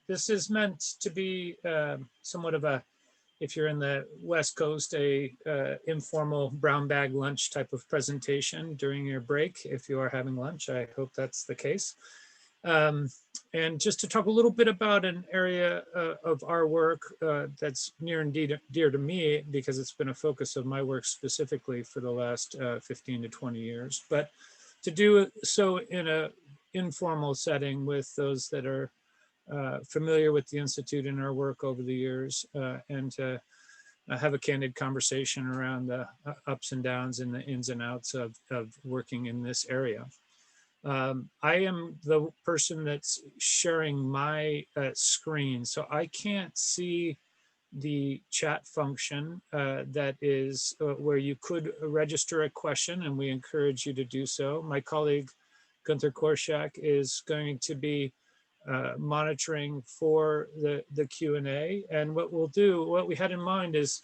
this is meant to be somewhat of a, if you're in the West Coast, a informal brown bag lunch type of presentation during your break. If you are having lunch, I hope that's the case. Um, and just to talk a little bit about an area of our work that's near and dear to me, because it's been a focus of my work specifically for the last 15 to 20 years. But to do so in a informal setting with those that are familiar with the Institute and our work over the years, and to have a candid conversation around the ups and downs and the ins and outs of working in this area. I am the person that's sharing my screen, so I can't see the chat function that is where you could register a question, and we encourage you to do so. My colleague Gunther Korshak is going to be monitoring for the Q&A, and what we'll do, what we had in mind is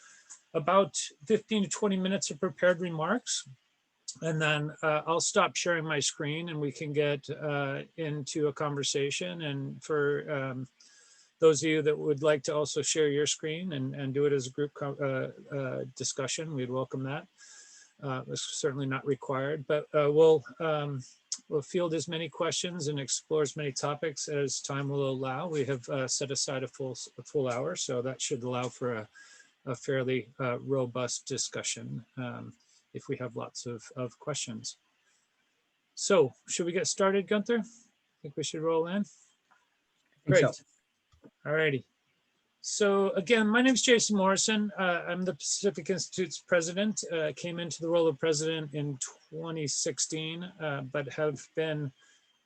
about 15 to 20 minutes of prepared remarks. And then I'll stop sharing my screen and we can get into a conversation. And for those of you that would like to also share your screen and do it as a group discussion, we'd welcome that. It's certainly not required, but we'll field as many questions and explore as many topics as time will allow. We have set aside a full hour, so that should allow for a fairly robust discussion. If we have lots of questions. So should we get started, Gunther? I think we should roll in. Great. So. All righty. So again, my name is Jason Morrison. I'm the Pacific Institute's president. Came into the role of president in 2016, but have been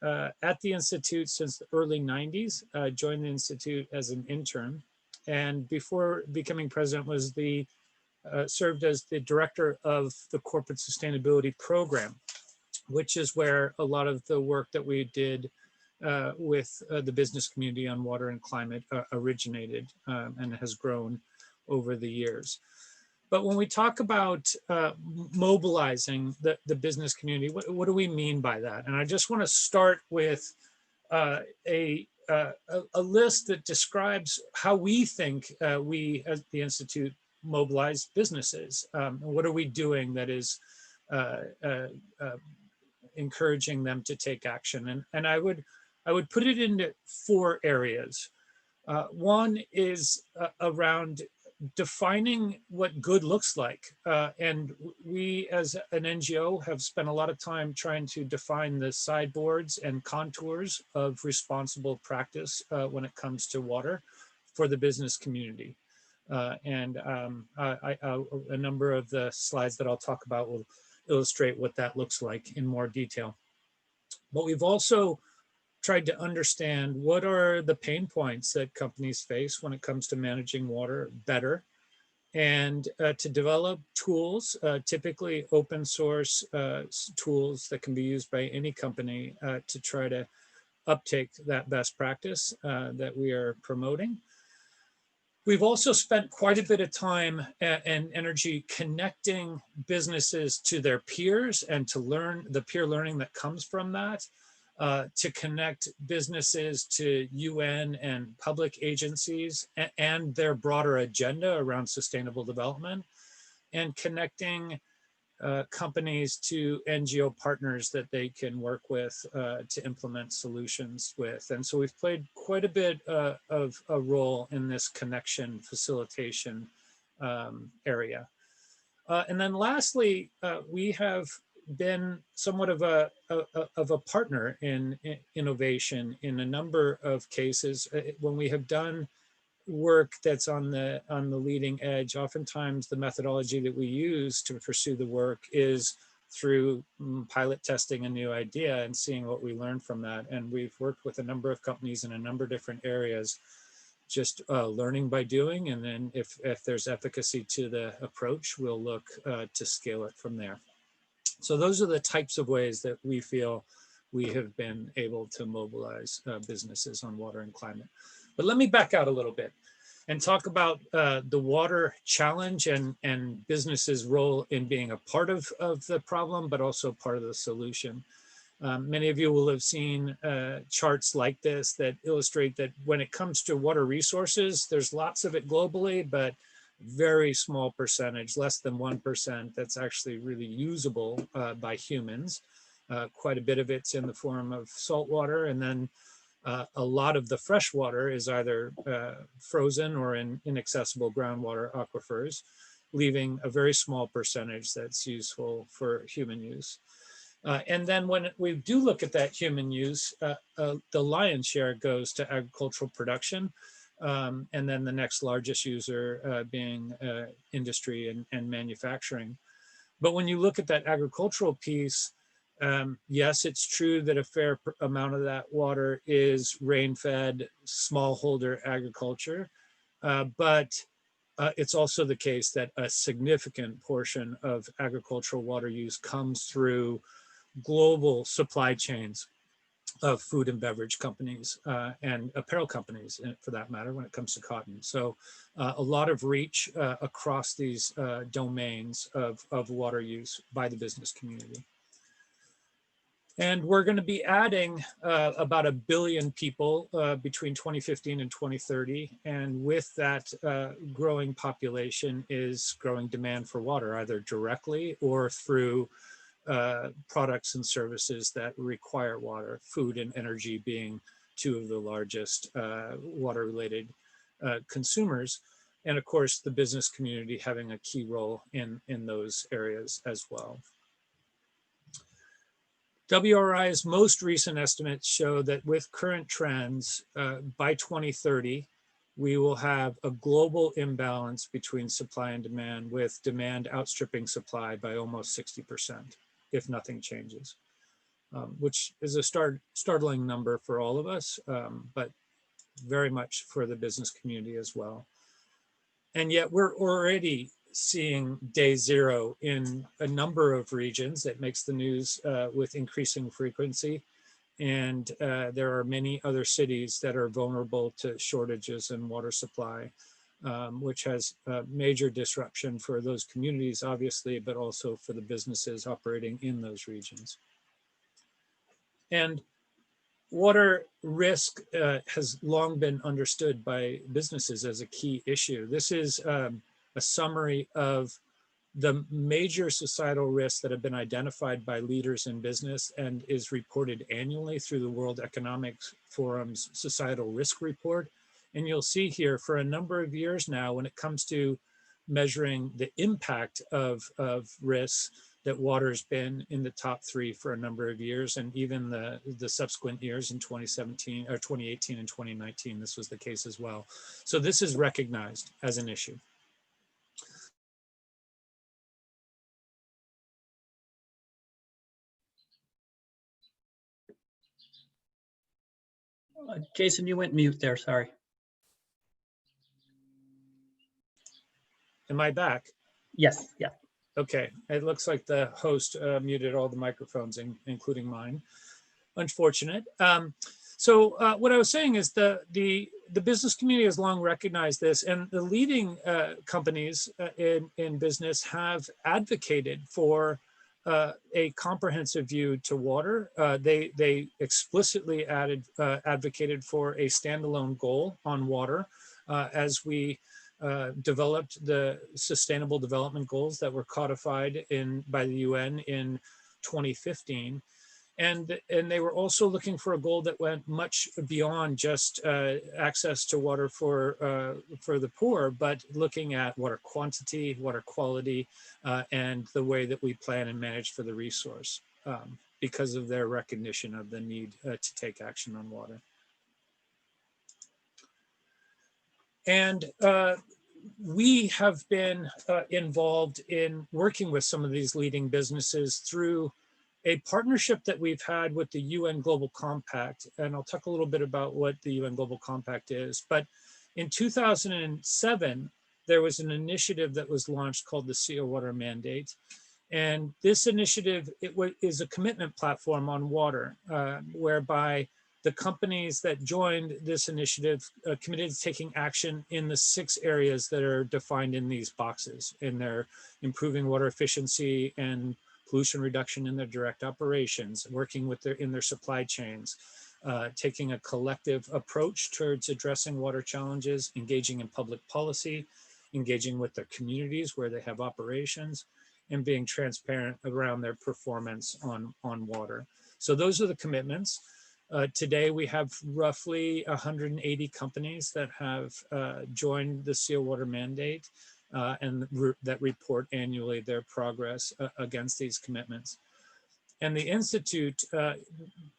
at the Institute since the early 90s. Joined the Institute as an intern. And before becoming president was served as the director of the corporate sustainability program, which is where a lot of the work that we did with the business community on water and climate originated and has grown over the years. But when we talk about mobilizing the business community, what do we mean by that? And I just want to start with a list that describes how we think we as the Institute mobilize businesses. What are we doing that is encouraging them to take action? And I would put it into 4 areas. One is around defining what good looks like. And we as an NGO have spent a lot of time trying to define the sideboards and contours of responsible practice when it comes to water for the business community. A number of the slides that I'll talk about will illustrate what that looks like in more detail. But we've also tried to understand what are the pain points that companies face when it comes to managing water better, and to develop tools, typically open source tools that can be used by any company to try to uptake that best practice that we are promoting. We've also spent quite a bit of time and energy connecting businesses to their peers and to learn the peer learning that comes from that, to connect businesses to UN and public agencies and their broader agenda around sustainable development, and connecting companies to NGO partners that they can work with to implement solutions with. And so we've played quite a bit of a role in this connection facilitation area. And then lastly, we have been somewhat of a partner in innovation in a number of cases. When we have done work that's on the leading edge, oftentimes the methodology that we use to pursue the work is through pilot testing a new idea and seeing what we learn from that. And we've worked with a number of companies in a number of different areas, just learning by doing. And then if there's efficacy to the approach, we'll look to scale it from there. So those are the types of ways that we feel we have been able to mobilize businesses on water and climate. But let me back out a little bit and talk about the water challenge and businesses' role in being a part of the problem, but also part of the solution. Many of you will have seen charts like this that illustrate that when it comes to water resources, there's lots of it globally, but very small percentage, less than 1%, that's actually really usable by humans. Quite a bit of it's in the form of salt water, and then a lot of the fresh water is either frozen or in inaccessible groundwater aquifers, leaving a very small percentage that's useful for human use. And then when we do look at that human use, the lion's share goes to agricultural production, and then the next largest user being industry and manufacturing. But when you look at that agricultural piece, yes, it's true that a fair amount of that water is rain-fed smallholder agriculture, but it's also the case that a significant portion of agricultural water use comes through global supply chains of food and beverage companies and apparel companies, for that matter, when it comes to cotton. So a lot of reach across these domains of water use by the business community. And we're going to be adding about 1 billion people between 2015 and 2030. And with that growing population is growing demand for water, either directly or through products and services that require water, food and energy being two of the largest water-related consumers. And of course, the business community having a key role in those areas as well. WRI's most recent estimates show that with current trends, by 2030, we will have a global imbalance between supply and demand, with demand outstripping supply by almost 60%, if nothing changes, which is a startling number for all of us, but very much for the business community as well. And yet we're already seeing day zero in a number of regions that makes the news with increasing frequency. And there are many other cities that are vulnerable to shortages in water supply, which has major disruption for those communities, obviously, but also for the businesses operating in those regions. And water risk has long been understood by businesses as a key issue. This is a summary of the major societal risks that have been identified by leaders in business and is reported annually through the World Economic Forum's Societal Risk Report. And you'll see here for a number of years now, when it comes to measuring the impact of risks, that water's been in the top 3 for a number of years, and even the subsequent years in 2017 or 2018 and 2019, this was the case as well. So this is recognized as an issue. Jason, you went mute there, sorry. Am I back? Yes, yeah. Okay, it looks like the host muted all the microphones, including mine. Unfortunate. So what I was saying is the business community has long recognized this, and the leading companies in business have advocated for a comprehensive view to water. They explicitly advocated for a standalone goal on water as we developed the Sustainable Development Goals that were codified by the UN in 2015. And they were also looking for a goal that went much beyond just access to water for the poor, but looking at water quantity, water quality, and the way that we plan and manage for the resource, because of their recognition of the need to take action on water. And we have been involved in working with some of these leading businesses through a partnership that we've had with the UN Global Compact. And I'll talk a little bit about what the UN Global Compact is. But in 2007, there was an initiative that was launched called the CO Water Mandate. And this initiative is a commitment platform on water, whereby the companies that joined this initiative committed to taking action in the 6 areas that are defined in these boxes, in their improving water efficiency and pollution reduction in their direct operations, working with in their supply chains, taking a collective approach towards addressing water challenges, engaging in public policy, engaging with their communities where they have operations, and being transparent around their performance on water. So those are the commitments. Today, we have roughly 180 companies that have joined the SEAL Water Mandate and that report annually their progress against these commitments. And the Institute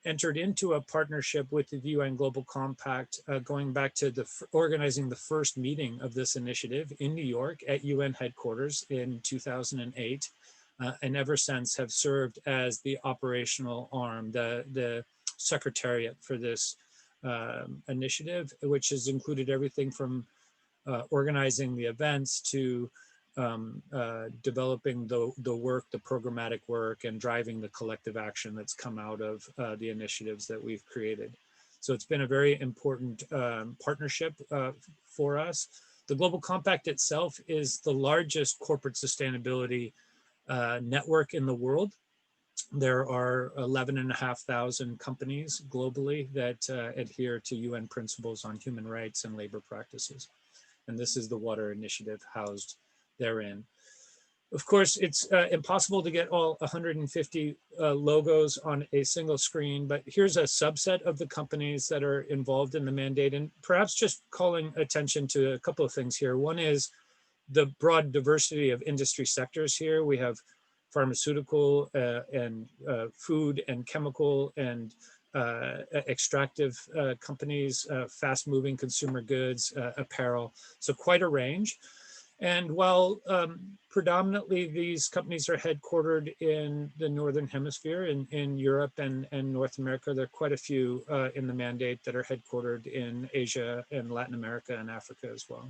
entered into a partnership with the UN Global Compact, going back to organizing the first meeting of this initiative in New York at UN headquarters in 2008. And ever since have served as the operational arm, the secretariat for this initiative, which has included everything from organizing the events to developing the work, the programmatic work, and driving the collective action that's come out of the initiatives that we've created. So it's been a very important partnership for us. The Global Compact itself is the largest corporate sustainability network in the world. There are 11,500 companies globally that adhere to UN principles on human rights and labor practices. And this is the water initiative housed therein. Of course, it's impossible to get all 150 logos on a single screen, but here's a subset of the companies that are involved in the mandate, and perhaps just calling attention to a couple of things here. One is the broad diversity of industry sectors here. We have pharmaceutical and food and chemical and extractive companies, fast-moving consumer goods, apparel, so quite a range. And while predominantly these companies are headquartered in the Northern Hemisphere, in Europe and North America, there are quite a few in the mandate that are headquartered in Asia and Latin America and Africa as well.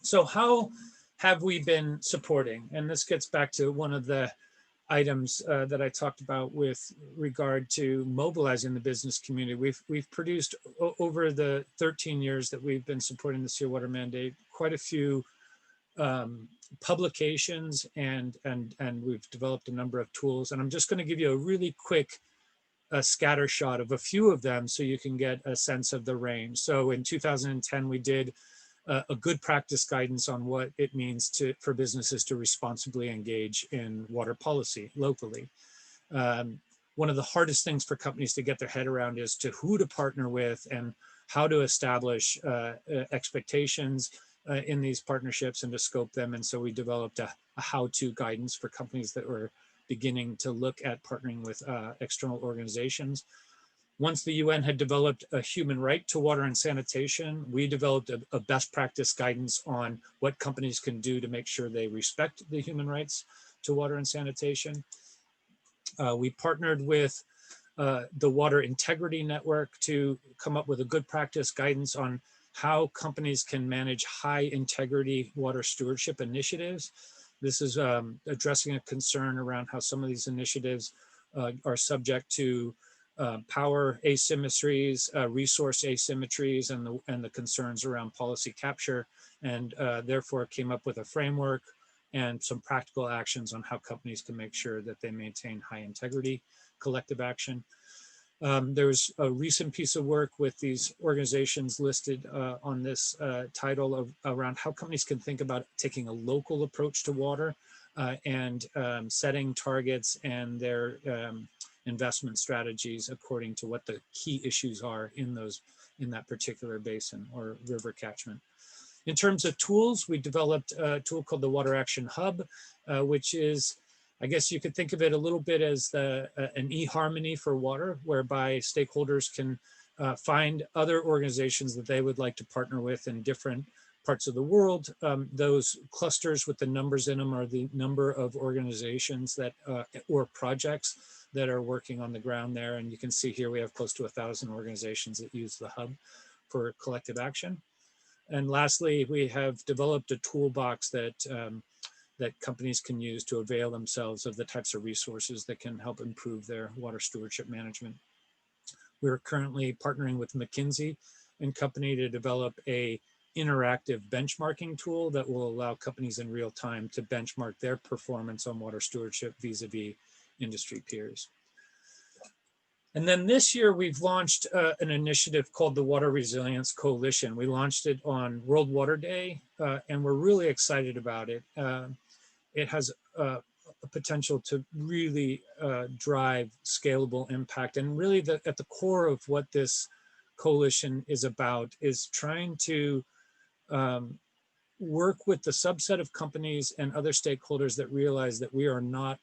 So how have we been supporting? And this gets back to one of the items that I talked about with regard to mobilizing the business community. We've produced over the 13 years that we've been supporting the SEAL Water Mandate quite a few publications, and we've developed a number of tools. And I'm just going to give you a really quick scatter shot of a few of them so you can get a sense of the range. So in 2010, we did a good practice guidance on what it means for businesses to responsibly engage in water policy locally. One of the hardest things for companies to get their head around is to who to partner with and how to establish expectations in these partnerships and to scope them. And so we developed a how-to guidance for companies that were beginning to look at partnering with external organizations. Once the UN had developed a human right to water and sanitation, we developed a best practice guidance on what companies can do to make sure they respect the human rights to water and sanitation. We partnered with the Water Integrity Network to come up with a good practice guidance on how companies can manage high integrity water stewardship initiatives. This is addressing a concern around how some of these initiatives are subject to power asymmetries, resource asymmetries, and the concerns around policy capture, and therefore came up with a framework and some practical actions on how companies can make sure that they maintain high integrity collective action. There's a recent piece of work with these organizations listed on this title around how companies can think about taking a local approach to water and setting targets and their investment strategies according to what the key issues are in that particular basin or river catchment. In terms of tools, we developed a tool called the Water Action Hub, which is, I guess you could think of it a little bit as an eHarmony for water, whereby stakeholders can find other organizations that they would like to partner with in different parts of the world. Those clusters with the numbers in them are the number of organizations that or projects that are working on the ground there. And you can see here we have close to 1,000 organizations that use the hub for collective action. And lastly, we have developed a toolbox that that companies can use to avail themselves of the types of resources that can help improve their water stewardship management. We're currently partnering with McKinsey and Company to develop a interactive benchmarking tool that will allow companies in real time to benchmark their performance on water stewardship vis-a-vis industry peers. And then this year we've launched an initiative called the Water Resilience Coalition. We launched it on World Water Day, and we're really excited about it. It has a potential to really drive scalable impact. And really at the core of what this coalition is about is trying to work with the subset of companies and other stakeholders that realize that we are not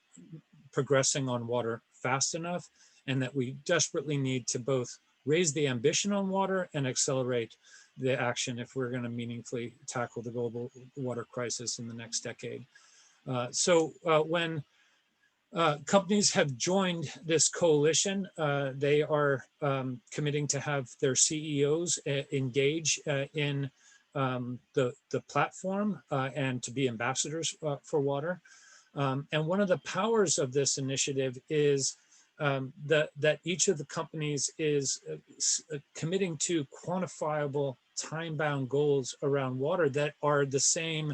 progressing on water fast enough, and that we desperately need to both raise the ambition on water and accelerate the action if we're going to meaningfully tackle the global water crisis in the next decade. When companies have joined this coalition, they are committing to have their CEOs engage in the platform and to be ambassadors for water. And one of the powers of this initiative is that each of the companies is committing to quantifiable time-bound goals around water that are the same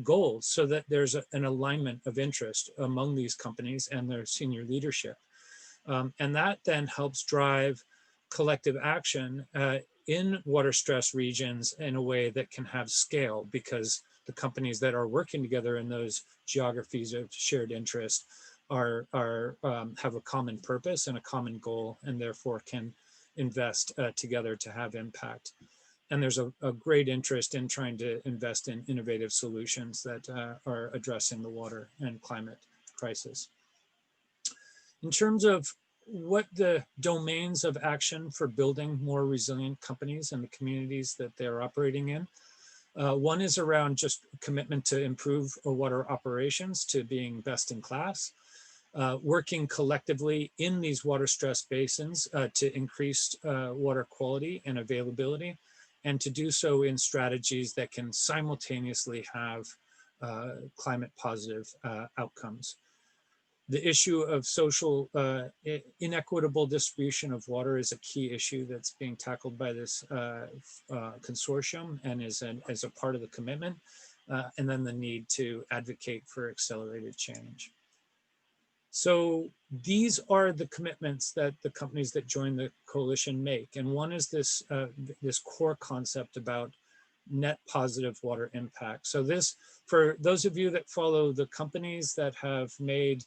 goals, so that there's an alignment of interest among these companies and their senior leadership. And that then helps drive collective action in water stress regions in a way that can have scale, because the companies that are working together in those geographies of shared interest have a common purpose and a common goal, and therefore can invest together to have impact. And there's a great interest in trying to invest in innovative solutions that are addressing the water and climate crisis. In terms of what the domains of action for building more resilient companies and the communities that they're operating in, one is around just commitment to improve water operations to being best in class, working collectively in these water stress basins to increase water quality and availability, and to do so in strategies that can simultaneously have climate positive outcomes. The issue of social inequitable distribution of water is a key issue that's being tackled by this consortium and is a part of the commitment, and then the need to advocate for accelerated change. So these are the commitments that the companies that join the coalition make. And one is this, this core concept about net positive water impact. So this, for those of you that follow the companies that have made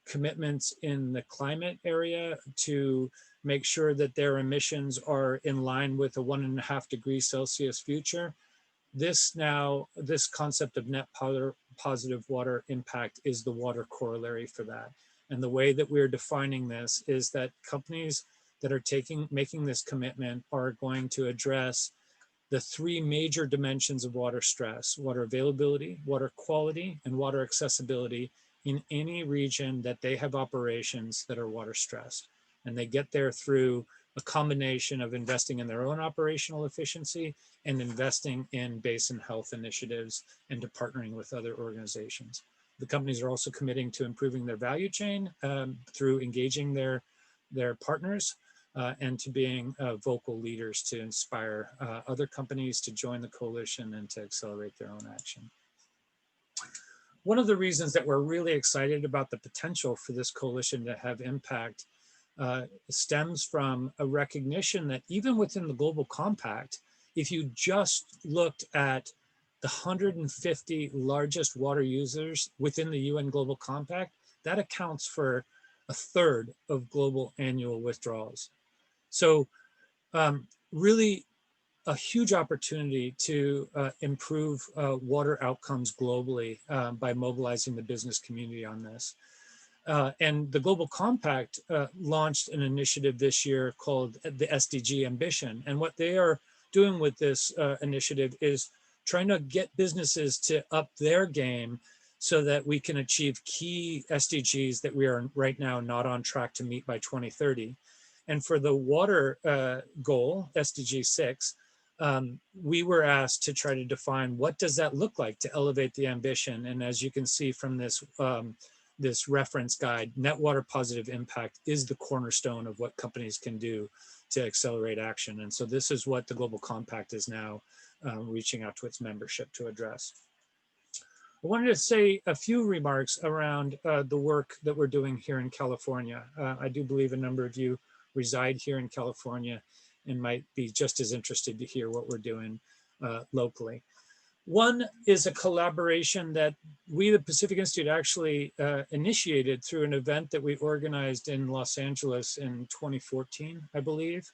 commitments in the climate area to make sure that their emissions are in line with a 1.5 degrees Celsius future, this concept of net positive water impact is the water corollary for that. And the way that we're defining this is that companies that are making this commitment are going to address the 3 major dimensions of water stress: water availability, water quality, and water accessibility in any region that they have operations that are water stressed. And they get there through a combination of investing in their own operational efficiency and investing in basin health initiatives and to partnering with other organizations. The companies are also committing to improving their value chain through engaging their partners and to being vocal leaders to inspire other companies to join the coalition and to accelerate their own action. One of the reasons that we're really excited about the potential for this coalition to have impact stems from a recognition that even within the Global Compact, if you just looked at the 150 largest water users within the UN Global Compact, that accounts for 1/3 of global annual withdrawals. So really a huge opportunity to improve water outcomes globally by mobilizing the business community on this. And the Global Compact launched an initiative this year called the SDG Ambition. And what they are doing with this initiative is trying to get businesses to up their game so that we can achieve key SDGs that we are right now not on track to meet by 2030. And for the water goal, SDG 6, we were asked to try to define what does that look like to elevate the ambition. And as you can see from this, this reference guide, net water positive impact is the cornerstone of what companies can do to accelerate action. And so this is what the Global Compact is now reaching out to its membership to address. I wanted to say a few remarks around the work that we're doing here in California. I do believe a number of you reside here in California and might be just as interested to hear what we're doing locally. One is a collaboration that we, the Pacific Institute, actually initiated through an event that we organized in Los Angeles in 2014, I believe.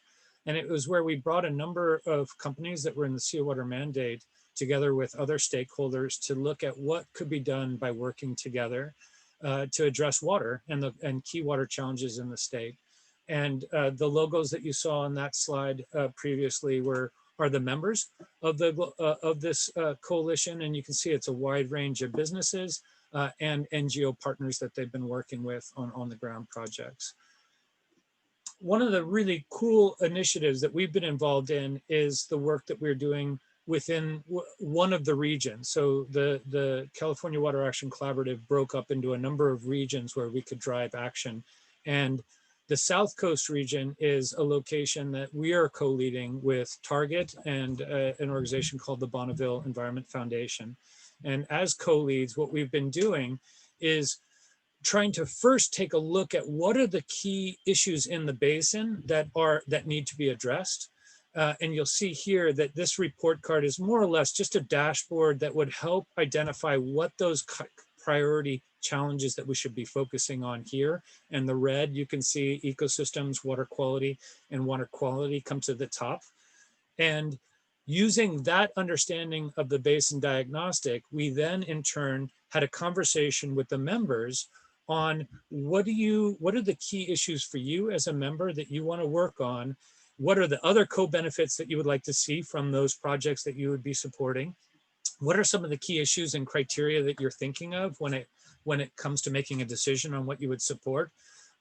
And it was where we brought a number of companies that were in the Seawater Mandate together with other stakeholders to look at what could be done by working together to address water and key water challenges in the state. And the logos that you saw on that slide previously are the members of this coalition, and you can see it's a wide range of businesses and NGO partners that they've been working with on the ground projects. One of the really cool initiatives that we've been involved in is the work that we're doing within one of the regions. So the California Water Action Collaborative broke up into a number of regions where we could drive action. And the South Coast region is a location that we are co-leading with Target and an organization called the Bonneville Environment Foundation. And as co-leads, what we've been doing is trying to first take a look at what are the key issues in the basin that need to be addressed. And you'll see here that this report card is more or less just a dashboard that would help identify what those priority challenges that we should be focusing on here. And the red, you can see ecosystems, water quality, and water quality come to the top. And using that understanding of the basin diagnostic, we then in turn had a conversation with the members on what are the key issues for you as a member that you want to work on? What are the other co-benefits that you would like to see from those projects that you would be supporting? What are some of the key issues and criteria that you're thinking of when it comes to making a decision on what you would support?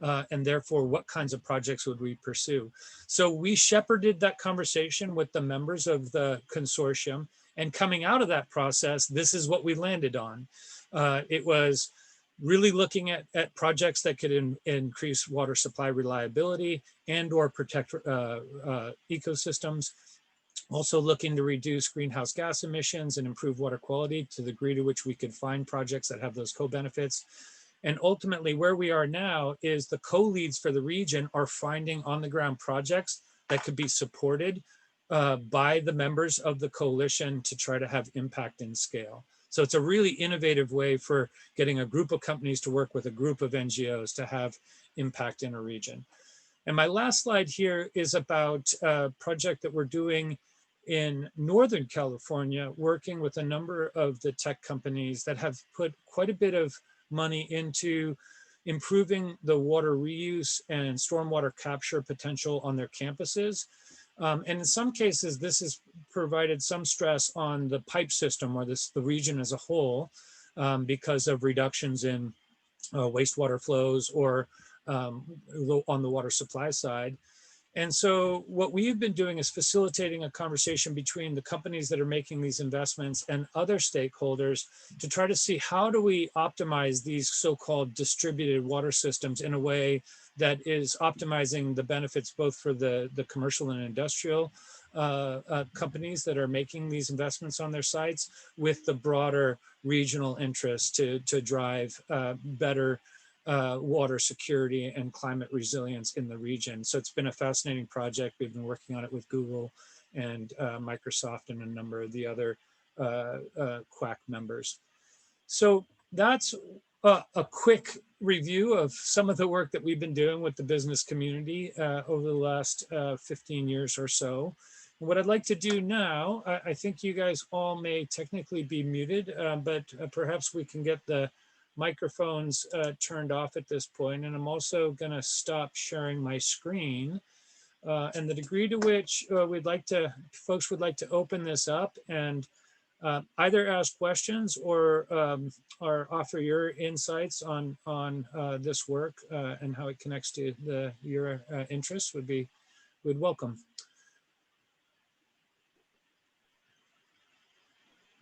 And therefore, what kinds of projects would we pursue? So we shepherded that conversation with the members of the consortium, and coming out of that process, this is what we landed on. It was really looking at projects that could increase water supply reliability and or protect ecosystems. Also looking to reduce greenhouse gas emissions and improve water quality to the degree to which we could find projects that have those co-benefits. And ultimately where we are now is the co-leads for the region are finding on the ground projects that could be supported by the members of the coalition to try to have impact and scale. So it's a really innovative way for getting a group of companies to work with a group of NGOs to have impact in a region. And my last slide here is about a project that we're doing in Northern California, working with a number of the tech companies that have put quite a bit of money into improving the water reuse and stormwater capture potential on their campuses. And in some cases, this has provided some stress on the pipe system or the region as a whole because of reductions in wastewater flows or on the water supply side. And so what we've been doing is facilitating a conversation between the companies that are making these investments and other stakeholders to try to see how do we optimize these so-called distributed water systems in a way that is optimizing the benefits both for the commercial and industrial companies that are making these investments on their sites with the broader regional interest to drive better water security and climate resilience in the region. So it's been a fascinating project. We've been working on it with Google and Microsoft and a number of the other QUAC members. So that's a quick review of some of the work that we've been doing with the business community over the last 15 years or so. What I'd like to do now, I think you guys all may technically be muted, but perhaps we can get the microphones turned off at this point. And I'm also gonna stop sharing my screen. And the degree to which folks would like to open this up and either ask questions or offer your insights on this work and how it connects to your interests would welcome.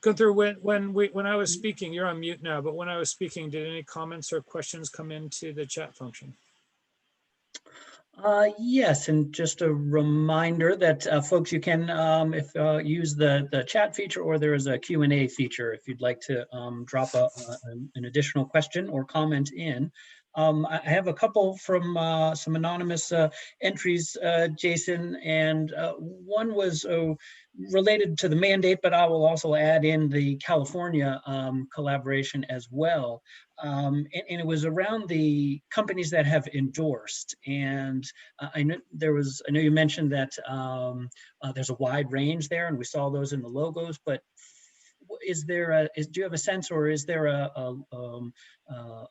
Gunther, when I was speaking, you're on mute now, but when I was speaking, did any comments or questions come into the chat function? Yes, and just a reminder that folks, you can if use the chat feature, or there is a Q&A feature if you'd like to drop an additional question or comment in. I have a couple from some anonymous entries, Jason, and one was related to the mandate, but I will also add in the California collaboration as well. And it was around the companies that have endorsed. And I know I know you mentioned that there's a wide range there, and we saw those in the logos. But is there do you have a sense, or is there a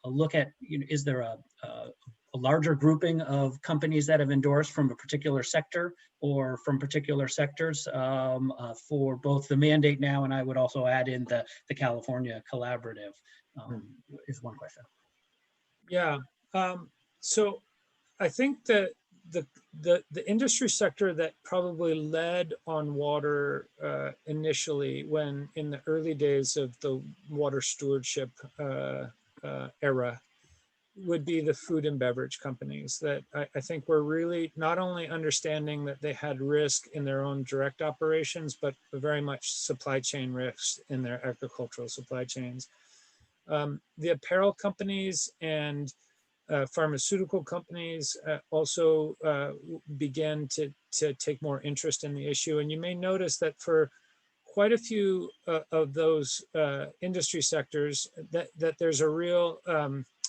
look at, is there a larger grouping of companies that have endorsed from a particular sector or from particular sectors for both the mandate now, and I would also add in the California collaborative is one question. Yeah. So I think that the industry sector that probably led on water initially, when in the early days of the water stewardship era, would be the food and beverage companies that I think were really not only understanding that they had risk in their own direct operations, but very much supply chain risks in their agricultural supply chains. The apparel companies and pharmaceutical companies also began to take more interest in the issue. And you may notice that for quite a few of those industry sectors, that there's a real,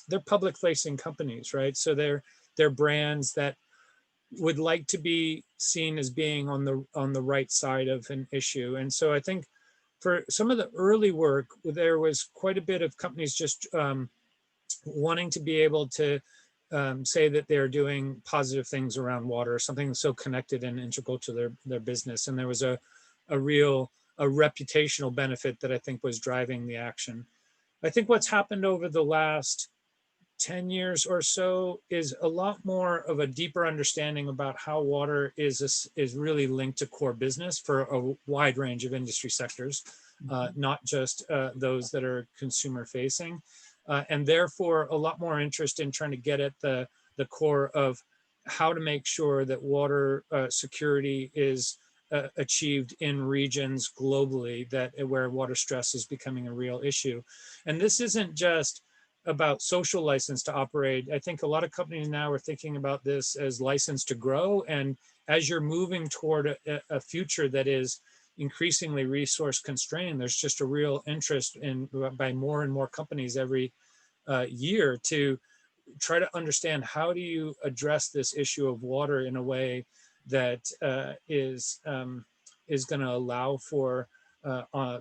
they're public facing companies, right? So they're brands that would like to be seen as being on the right side of an issue. And so I think for some of the early work, there was quite a bit of companies just wanting to be able to say that they're doing positive things around water, something so connected and integral to their business. And there was a real reputational benefit that I think was driving the action. I think what's happened over the last 10 years or so is a lot more of a deeper understanding about how water is really linked to core business for a wide range of industry sectors, not just those that are consumer facing. And therefore a lot more interest in trying to get at the core of how to make sure that water security is achieved in regions globally where water stress is becoming a real issue. And this isn't just about social license to operate. I think a lot of companies now are thinking about this as license to grow. And as you're moving toward a future that is increasingly resource constrained, there's just a real interest by more and more companies every year to try to understand how do you address this issue of water in a way that is going to allow for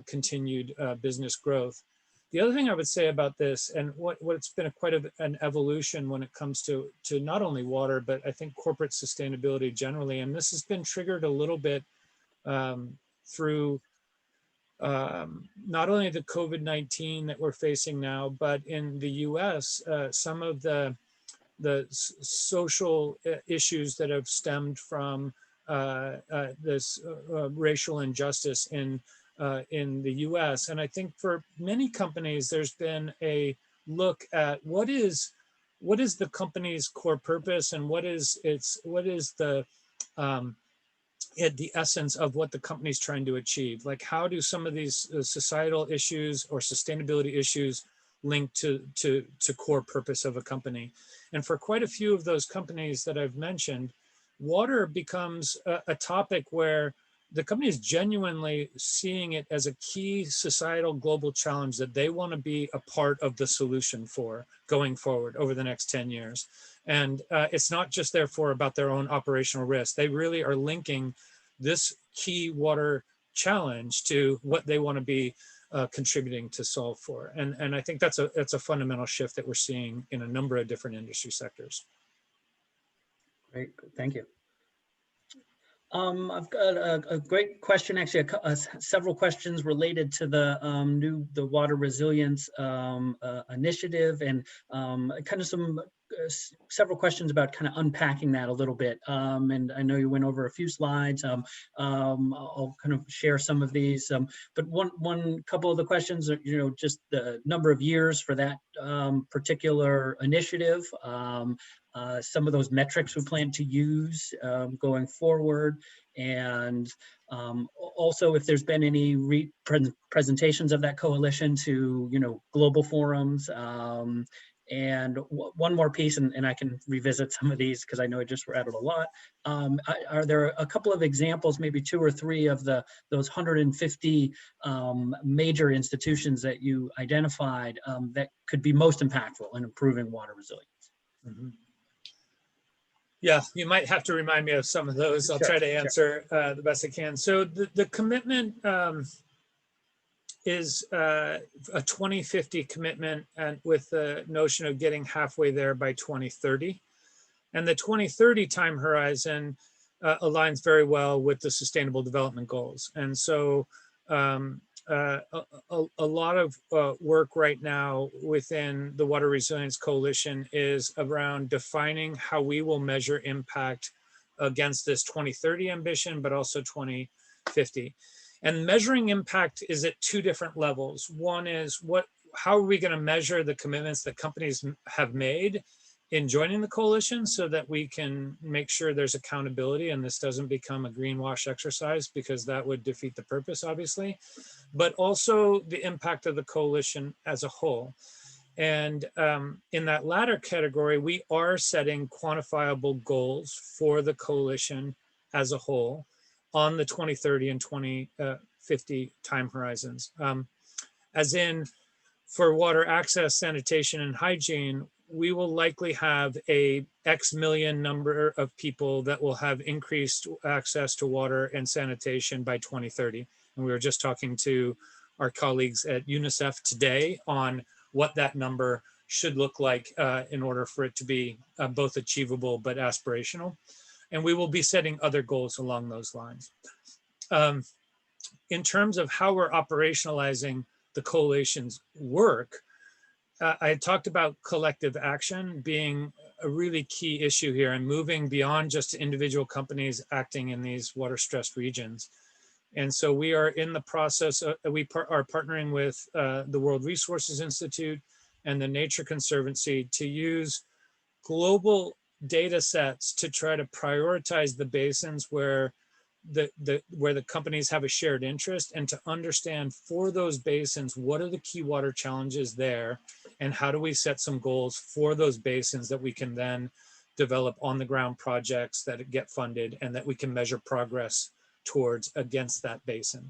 continued business growth. The other thing I would say about this, and what's been quite an evolution when it comes to not only water, but I think corporate sustainability generally, and this has been triggered a little bit through not only the COVID-19 that we're facing now, but in the US, some of the social issues that have stemmed from this racial injustice in the US. And I think for many companies, there's been a look at what is the company's core purpose and what is the essence of what the company's trying to achieve. Like, how do some of these societal issues or sustainability issues link to core purpose of a company? And for quite a few of those companies that I've mentioned, water becomes a topic where the company is genuinely seeing it as a key societal global challenge that they want to be a part of the solution for going forward over the next 10 years. And it's not just therefore about their own operational risk. They really are linking this key water challenge to what they want to be contributing to solve for. And I think that's a fundamental shift that we're seeing in a number of different industry sectors. Great, thank you. I've got a great question, actually, several questions related to the water resilience initiative, and kind of some several questions about kind of unpacking that a little bit. And I know you went over a few slides. I'll kind of share some of these. But one couple of the questions are, just the number of years for that particular initiative, some of those metrics we plan to use going forward, and also if there's been any presentations of that coalition to global forums. And one more piece, and I can revisit some of these because I know I just rattled a lot. Are there a couple of examples, maybe 2 or 3 of those 150 major institutions that you identified that could be most impactful in improving water resilience? Mm-hmm. Yeah, you might have to remind me of some of those. I'll try to answer the best I can. So the commitment is a 2050 commitment, and with the notion of getting halfway there by 2030. And the 2030 time horizon aligns very well with the Sustainable Development Goals. And so a lot of work right now within the Water Resilience Coalition is around defining how we will measure impact against this 2030 ambition, but also 2050. And measuring impact is at 2 different levels. One is how are we going to measure the commitments that companies have made in joining the coalition so that we can make sure there's accountability and this doesn't become a greenwash exercise, because that would defeat the purpose, obviously, but also the impact of the coalition as a whole. And in that latter category, we are setting quantifiable goals for the coalition as a whole on the 2030 and 2050 time horizons. As in, for water access, sanitation, and hygiene, we will likely have a X million number of people that will have increased access to water and sanitation by 2030. And we were just talking to our colleagues at UNICEF today on what that number should look like in order for it to be both achievable but aspirational. And we will be setting other goals along those lines. In terms of how we're operationalizing the coalition's work, I had talked about collective action being a really key issue here and moving beyond just individual companies acting in these water-stressed regions. And so we are in the process, we are partnering with the World Resources Institute and the Nature Conservancy to use global data sets to try to prioritize the basins where the companies have a shared interest, and to understand for those basins, what are the key water challenges there, and how do we set some goals for those basins that we can then develop on the ground projects that get funded and that we can measure progress towards against that basin.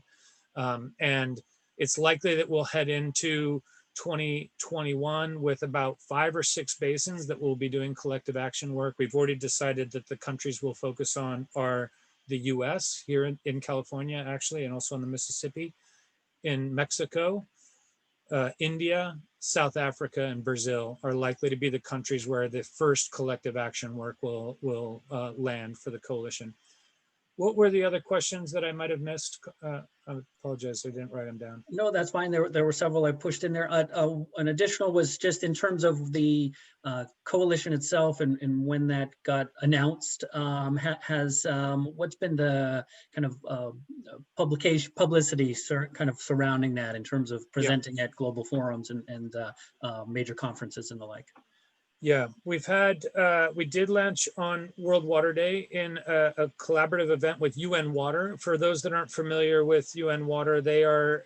And it's likely that we'll head into 2021 with about 5 or 6 basins that we'll be doing collective action work. We've already decided that the countries we'll focus on are the US, here in California, actually, and also in the Mississippi, in Mexico, India, South Africa, and Brazil are likely to be the countries where the first collective action work will land for the coalition. What were the other questions that I might have missed? I apologize, I didn't write them down. No, that's fine. There were several I pushed in there. An additional was just in terms of the coalition itself and when that got announced. What's been the kind of publicity kind of surrounding that in terms of presenting at global forums and major conferences and the like? Yeah, we've had, we did launch on World Water Day in a collaborative event with UN Water. For those that aren't familiar with UN Water, they are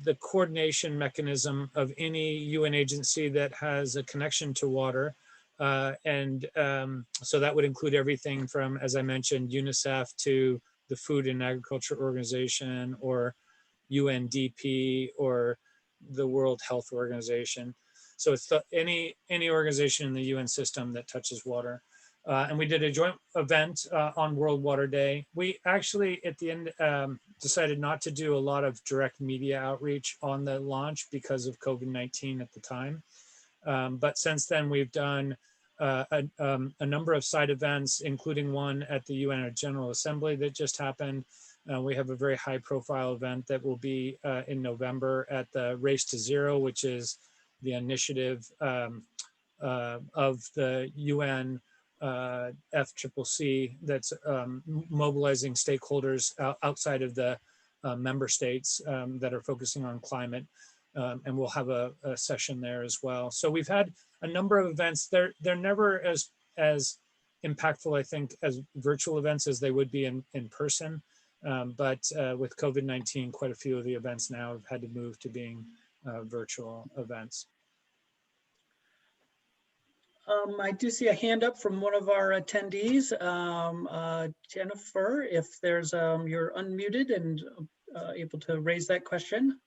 the coordination mechanism of any UN agency that has a connection to water. So that would include everything from, as I mentioned, UNICEF to the Food and Agriculture Organization, or UNDP, or the World Health Organization. So it's any organization in the UN system that touches water. And we did a joint event on World Water Day. We actually, at the end, decided not to do a lot of direct media outreach on the launch because of COVID-19 at the time. But since then, we've done a number of side events, including one at the UN General Assembly that just happened. We have a very high profile event that will be in November at the Race to Zero, which is the initiative of the UN FCCC that's mobilizing stakeholders outside of the member states that are focusing on climate. And we'll have a session there as well. So we've had a number of events. They're never as impactful, I think, as virtual events as they would be in person. But with COVID-19, quite a few of the events now have had to move to being virtual events. I do see a hand up from one of our attendees, Jennifer. If there's you're unmuted and able to raise that question.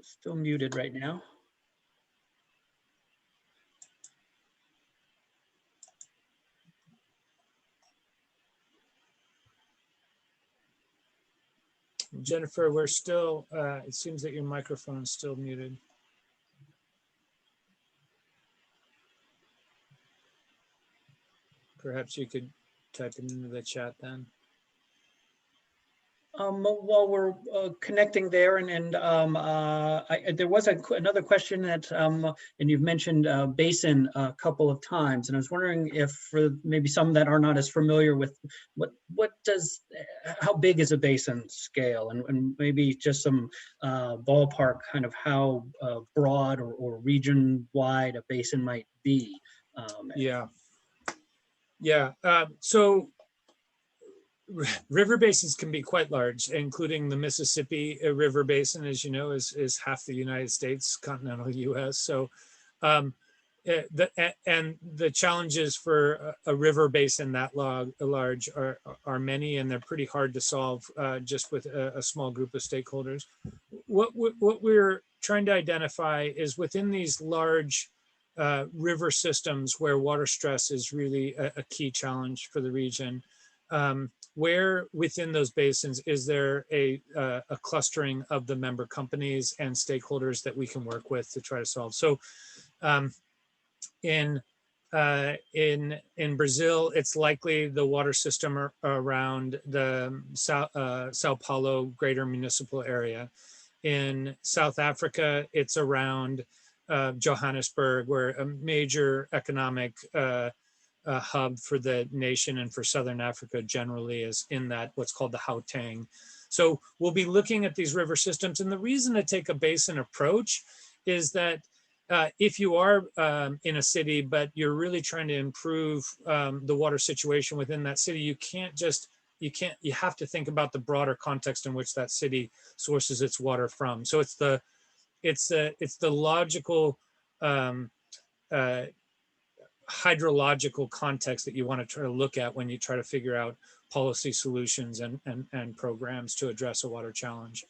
Still muted right now. Jennifer, we're still, it seems that your microphone is still muted. Perhaps you could type it into the chat then. While we're connecting there, there was another question that, and you've mentioned basin a couple of times, and I was wondering if for maybe some that are not as familiar with how big is a basin scale, and maybe just some ballpark kind of how broad or region wide a basin might be. So river basins can be quite large, including the Mississippi River Basin, as you know, is half the United States, continental US. So, the challenges for a river basin that large are many, and they're pretty hard to solve just with a small group of stakeholders. What we're trying to identify is within these large river systems where water stress is really a key challenge for the region. Where within those basins is there a clustering of the member companies and stakeholders that we can work with to try to solve? So in Brazil, it's likely the water system around the Sao Paulo greater municipal area. In South Africa, it's around Johannesburg, where a major economic hub for the nation and for Southern Africa generally is in that what's called the Gauteng. So we'll be looking at these river systems. And the reason to take a basin approach is that if you are in a city, but you're really trying to improve the water situation within that city, you have to think about the broader context in which that city sources its water from. So it's the logical hydrological context that you want to try to look at when you try to figure out policy solutions and programs to address a water challenge.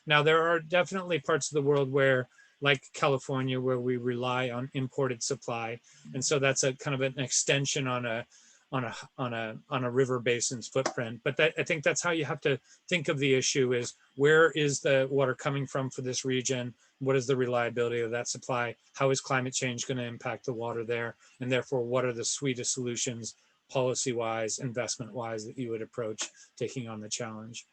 Now, there are definitely parts of the world where, like California, where we rely on imported supply. And so that's a kind of an extension on a river basin's footprint. But I think that's how you have to think of the issue is, where is the water coming from for this region? What is the reliability of that supply? How is climate change going to impact the water there? And therefore, what are the suite of solutions, policy-wise, investment-wise, that you would approach taking on the challenge?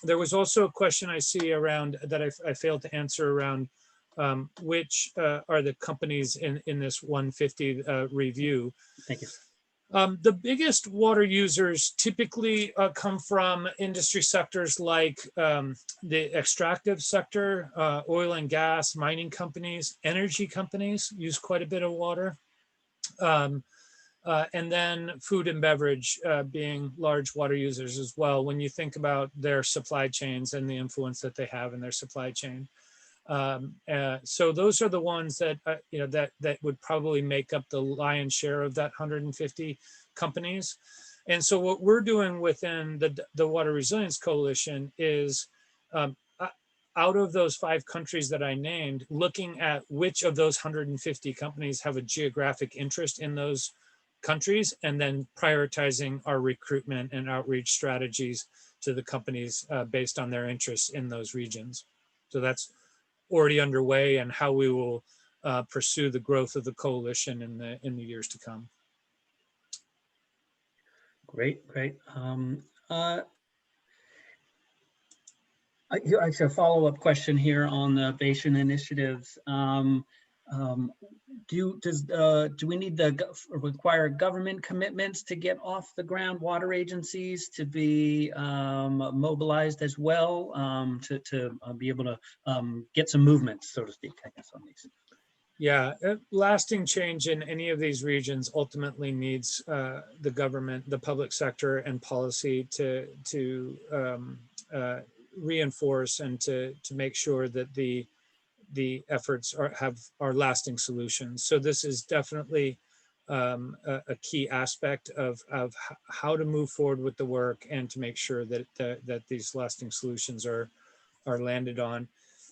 There was also a question I see around that I failed to answer around which are the companies in this 150 review. Thank you. The biggest water users typically come from industry sectors like the extractive sector, oil and gas, mining companies, energy companies use quite a bit of water. And then food and beverage being large water users as well, when you think about their supply chains and the influence that they have in their supply chain. So those are the ones that that would probably make up the lion's share of that 150 companies. And so what we're doing within the Water Resilience Coalition is out of those 5 countries that I named, looking at which of those 150 companies have a geographic interest in those countries, and then prioritizing our recruitment and outreach strategies to the companies based on their interests in those regions. So that's already underway, and how we will pursue the growth of the coalition in the years to come. Great. Actually, a follow-up question here on the Basin initiatives. Do we need to require government commitments to get off the ground water agencies to be mobilized as well, to be able to get some movement, so to speak, I guess, on these? Yeah, lasting change in any of these regions ultimately needs the government, the public sector, and policy to reinforce and to make sure that the efforts are lasting solutions. So this is definitely a key aspect of how to move forward with the work and to make sure that these lasting solutions are landed on.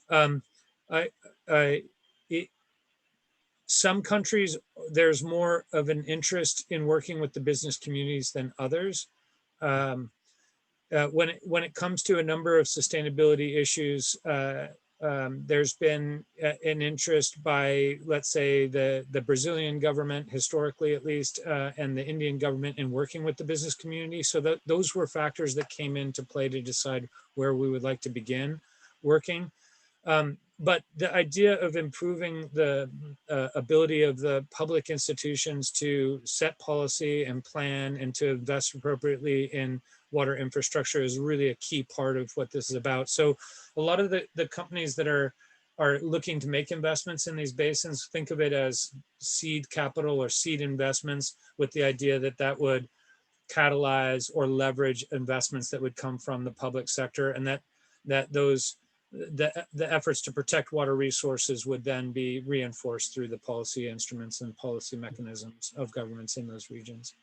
Um, I, I, it, some countries, there's more of an interest in working with the business communities than others. Um, when it comes to a number of sustainability issues, there's been an interest by, let's say, the Brazilian government, historically at least, and the Indian government in working with the business community. So those were factors that came into play to decide where we would like to begin working. But the idea of improving the ability of the public institutions to set policy and plan and to invest appropriately in water infrastructure is really a key part of what this is about. So a lot of the companies that are looking to make investments in these basins, think of it as seed capital or seed investments, with the idea that that would catalyze or leverage investments that would come from the public sector, and that those the efforts to protect water resources would then be reinforced through the policy instruments and policy mechanisms of governments in those regions.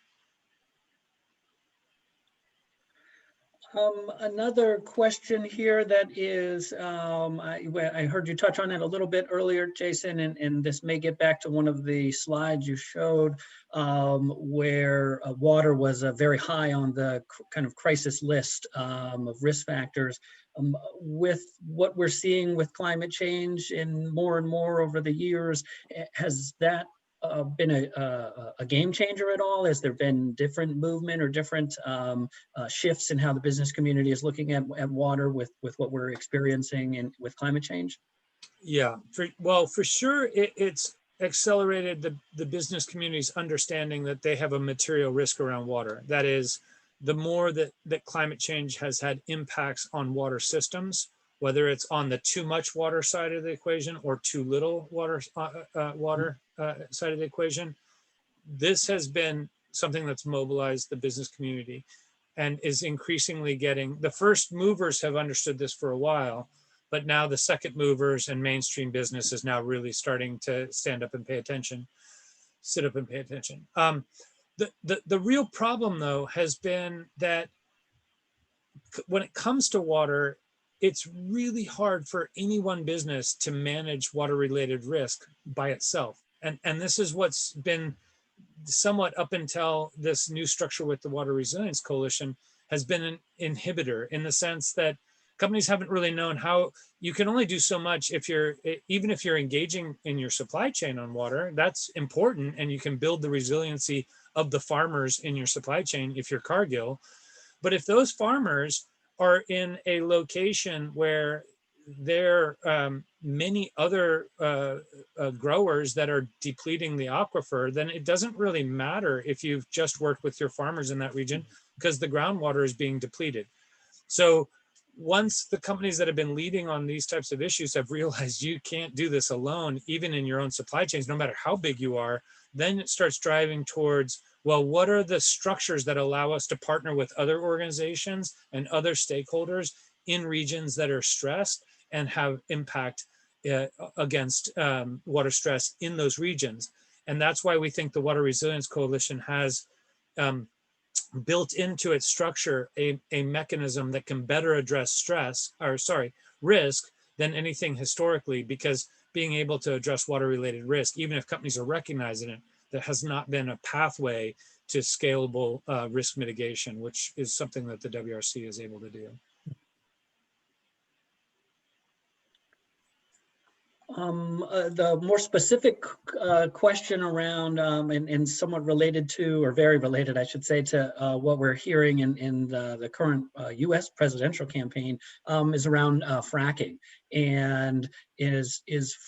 Another question here that is, I heard you touch on it a little bit earlier, Jason, and this may get back to one of the slides you showed, where water was very high on the kind of crisis list of risk factors. With what we're seeing with climate change and more over the years, has that been a game changer at all? Has there been different movement or different shifts in how the business community is looking at water with what we're experiencing and with climate change? Yeah, for sure, it's accelerated the business community's understanding that they have a material risk around water. That is, the more that climate change has had impacts on water systems, whether it's on the too much water side of the equation or too little water side of the equation, this has been something that's mobilized the business community and is increasingly getting, the first movers have understood this for a while, but now the second movers and mainstream business is now really starting to stand up and pay attention, sit up and pay attention. The real problem, though, has been that when it comes to water, it's really hard for any one business to manage water related risk by itself. And this is what's been somewhat, up until this new structure with the Water Resilience Coalition, has been an inhibitor, in the sense that companies haven't really known how. You can only do so much even if you're engaging in your supply chain on water. That's important, and you can build the resiliency of the farmers in your supply chain if you're Cargill. But if those farmers are in a location where there are many other growers that are depleting the aquifer, then it doesn't really matter if you've just worked with your farmers in that region, because the groundwater is being depleted. So once the companies that have been leading on these types of issues have realized you can't do this alone, even in your own supply chains, no matter how big you are, then it starts driving towards, well, what are the structures that allow us to partner with other organizations and other stakeholders in regions that are stressed and have impact against water stress in those regions? And that's why we think the Water Resilience Coalition has built into its structure a mechanism that can better address risk than anything historically, because being able to address water related risk, even if companies are recognizing it, there has not been a pathway to scalable risk mitigation, which is something that the WRC is able to do. The more specific question around, and somewhat related to, or very related, I should say, to what we're hearing in the current U.S. presidential campaign, is around fracking. And is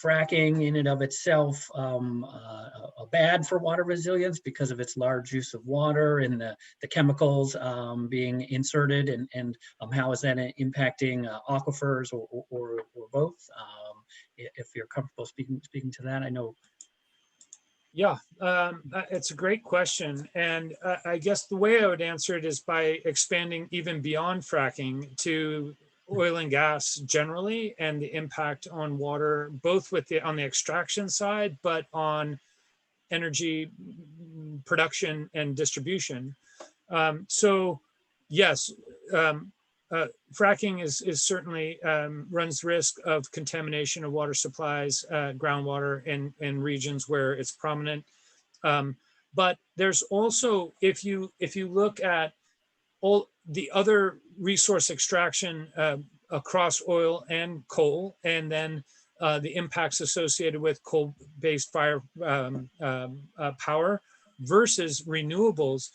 fracking in and of itself bad for water resilience because of its large use of water and the chemicals being inserted, and how is that impacting aquifers, or both? If you're comfortable speaking to that, I know. Yeah, it's a great question. And I guess the way I would answer it is by expanding even beyond fracking to oil and gas generally, and the impact on water, both on the extraction side, but on energy production and distribution. So yes, um, fracking is certainly runs risk of contamination of water supplies, groundwater in regions where it's prominent. Um, but there's also, if you look at all the other resource extraction across oil and coal, and then the impacts associated with coal-based fire power versus renewables,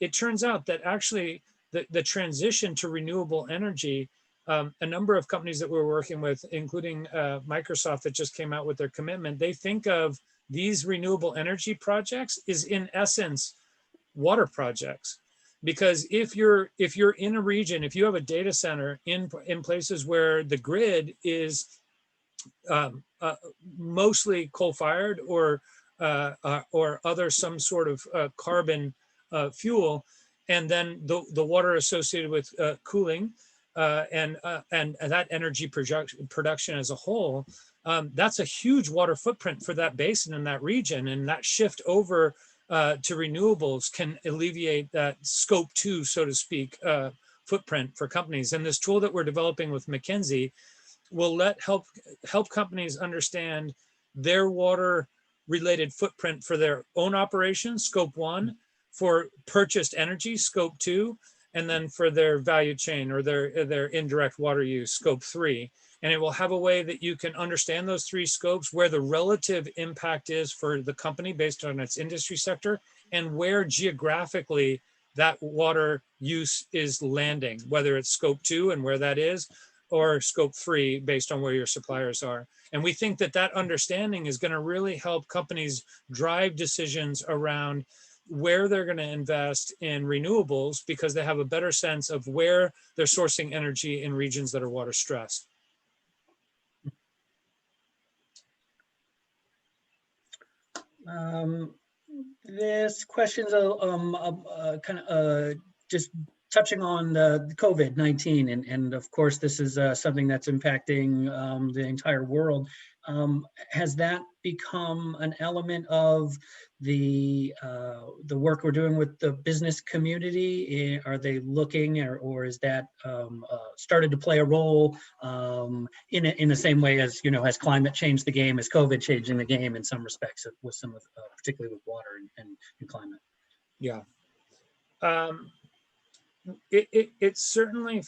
it turns out that actually the transition to renewable energy, a number of companies that we're working with, including Microsoft that just came out with their commitment, they think of these renewable energy projects is in essence water projects. Because if you're in a region, if you have a data center in places where the grid is um, uh, mostly coal-fired, or other some sort of carbon fuel, and then the water associated with cooling, and that energy production as a whole, that's a huge water footprint for that basin in that region, and that shift over to renewables can alleviate that scope 2, so to speak, footprint for companies. And this tool that we're developing with McKinsey will help companies understand their water related footprint for their own operations, scope 1, for purchased energy, scope 2, and then for their value chain or their indirect water use, scope 3. And it will have a way that you can understand those 3 scopes, where the relative impact is for the company based on its industry sector, and where geographically that water use is landing, whether it's scope 2 and where that is, or scope 3 based on where your suppliers are. And we think that that understanding is going to really help companies drive decisions around where they're going to invest in renewables, because they have a better sense of where they're sourcing energy in regions that are water stressed. This question's kind of just touching on the COVID-19, and of course this is something that's impacting the entire world. Has that become an element of the work we're doing with the business community? Are they looking, or is that started to play a role in the same way as, has climate changed the game, as COVID changing the game in some respects, with some of particularly with water and climate? Yeah. It's certainly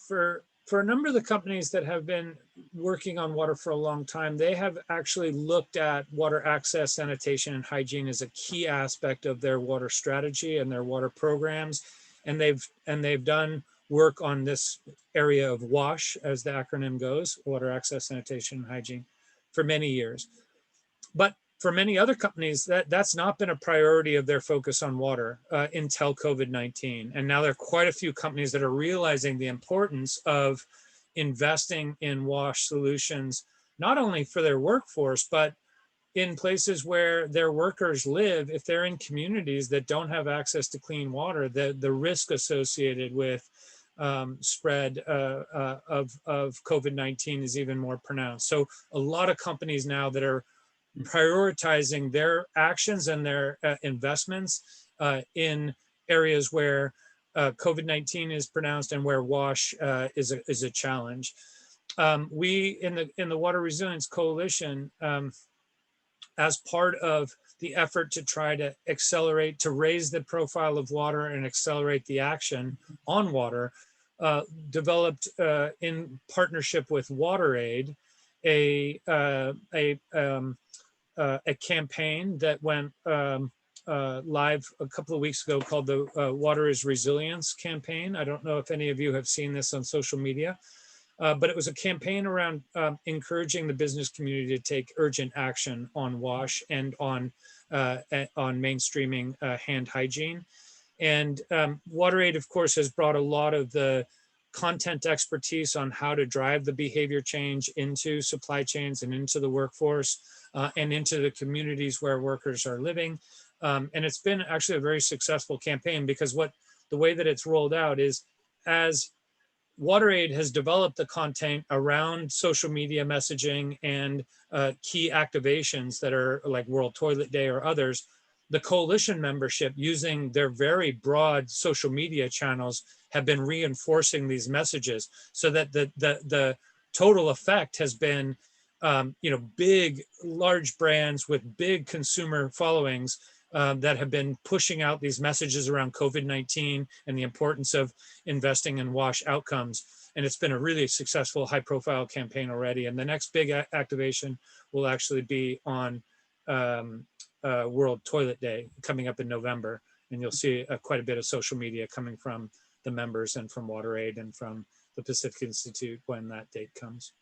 for a number of the companies that have been working on water for a long time, they have actually looked at water access, sanitation, and hygiene as a key aspect of their water strategy and their water programs. And they've done work on this area of WASH, as the acronym goes, water access, sanitation, and hygiene, for many years. But for many other companies, that's not been a priority of their focus on water until COVID-19. And now there are quite a few companies that are realizing the importance of investing in WASH solutions, not only for their workforce, but in places where their workers live. If they're in communities that don't have access to clean water, the risk associated with spread of COVID-19 is even more pronounced. So a lot of companies now that are prioritizing their actions and their investments in areas where COVID-19 is pronounced and where WASH is a challenge. We in the Water Resilience Coalition, as part of the effort to try to accelerate, to raise the profile of water and accelerate the action on water, developed in partnership with WaterAid a campaign that went live a couple of weeks ago called the Water is Resilience campaign. I don't know if any of you have seen this on social media, but it was a campaign around encouraging the business community to take urgent action on WASH and on mainstreaming hand hygiene. And WaterAid, of course, has brought a lot of the content expertise on how to drive the behavior change into supply chains and into the workforce and into the communities where workers are living. And it's been actually a very successful campaign because the way that it's rolled out is as WaterAid has developed the content around social media messaging and key activations that are like World Toilet Day or others. The coalition membership, using their very broad social media channels, have been reinforcing these messages so that the total effect has been, big, large brands with big consumer followings that have been pushing out these messages around COVID-19 and the importance of investing in WASH outcomes. And it's been a really successful, high profile campaign already. And the next big activation will actually be on World Toilet Day coming up in November. And you'll see quite a bit of social media coming from the members and from WaterAid and from the Pacific Institute when that date comes.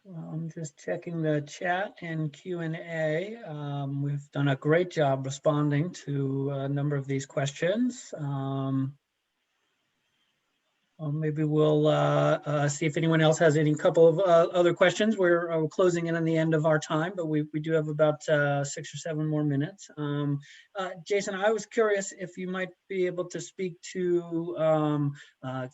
I'm just checking the chat and Q&A. We've done a great job responding to a number of these questions. Maybe we'll see if anyone else has any couple of other questions. We're closing in on the end of our time, but we do have about 6 or 7 more minutes. Jason, I was curious if you might be able to speak to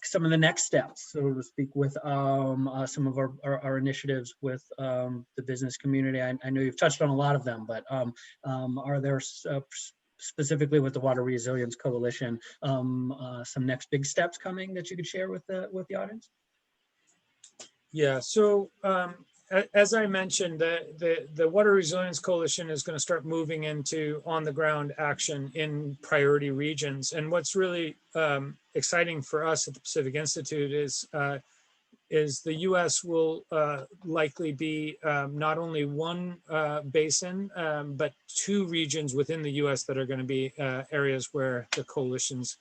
some of the next steps, so to speak, with some of our initiatives with the business community. I know you've touched on a lot of them, but are there specifically with the Water Resilience Coalition, some next big steps coming that you could share with the audience? Yeah, so as I mentioned, the Water Resilience Coalition is going to start moving into on-the-ground action in priority regions. And what's really exciting for us at the Pacific Institute is the U.S. will likely be not only one basin, but 2 regions within the U.S. that are going to be areas where the coalition's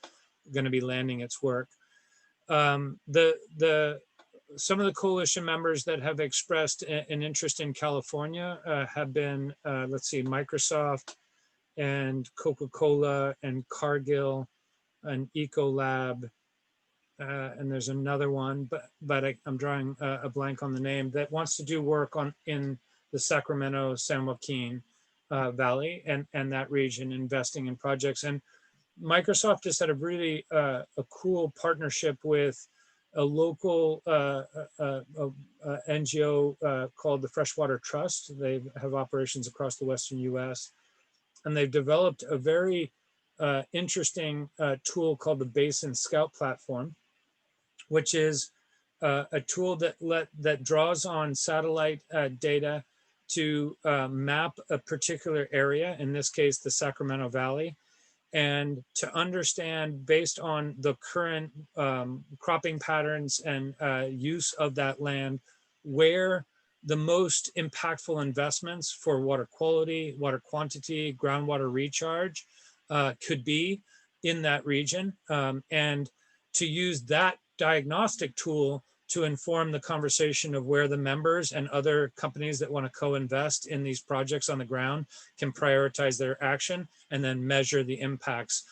going to be landing its work. Some of the coalition members that have expressed an interest in California have been, let's see, Microsoft and Coca-Cola and Cargill and Ecolab. And there's another one, but I'm drawing a blank on the name, that wants to do work in the Sacramento, San Joaquin Valley and that region, investing in projects. And Microsoft just had a really a cool partnership with a local NGO called the Freshwater Trust. They have operations across the Western U.S. And they've developed a very interesting tool called the Basin Scout Platform, which is a tool that draws on satellite data to map a particular area, in this case, the Sacramento Valley, and to understand, based on the current cropping patterns and use of that land, where the most impactful investments for water quality, water quantity, groundwater recharge could be in that region, and to use that diagnostic tool to inform the conversation of where the members and other companies that want to co-invest in these projects on the ground can prioritize their action and then measure the impacts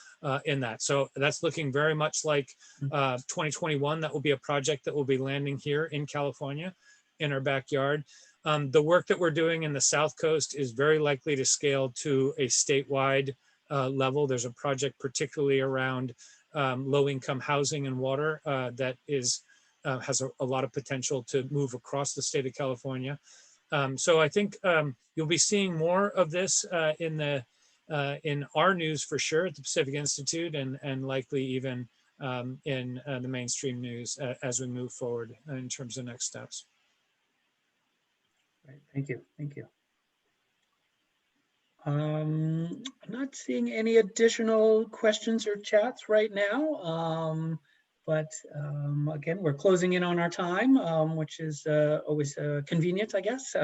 in that. So that's looking very much like 2021. That will be a project that will be landing here in California in our backyard. The work that we're doing in the South Coast is very likely to scale to a statewide level. There's a project particularly around low-income housing and water that has a lot of potential to move across the state of California. So I think you'll be seeing more of this in our news for sure at the Pacific Institute, and likely even in the mainstream news as we move forward in terms of next steps. Right. Thank you. Thank you. I'm not seeing any additional questions or chats right now. But again, we're closing in on our time, which is always convenient, I guess.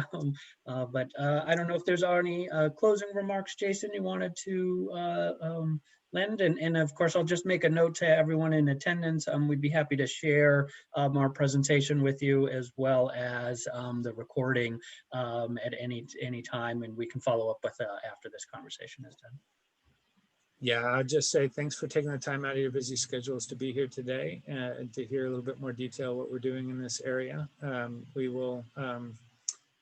But I don't know if there's any closing remarks, Jason, you wanted to lend. And of course, I'll just make a note to everyone in attendance. We'd be happy to share our presentation with you, as well as the recording at any time, and we can follow up with after this conversation is done. Yeah, I'll just say thanks for taking the time out of your busy schedules to be here today and to hear a little bit more detail what we're doing in this area. We will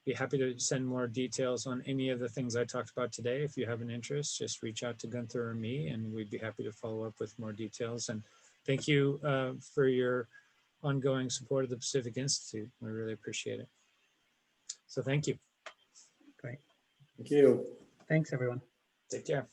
be happy to send more details on any of the things I talked about today. If you have an interest, just reach out to Gunther or me, and we'd be happy to follow up with more details. And thank you for your ongoing support of the Pacific Institute. We really appreciate it. So thank you. Great. Thank you. Thanks, everyone. Take care.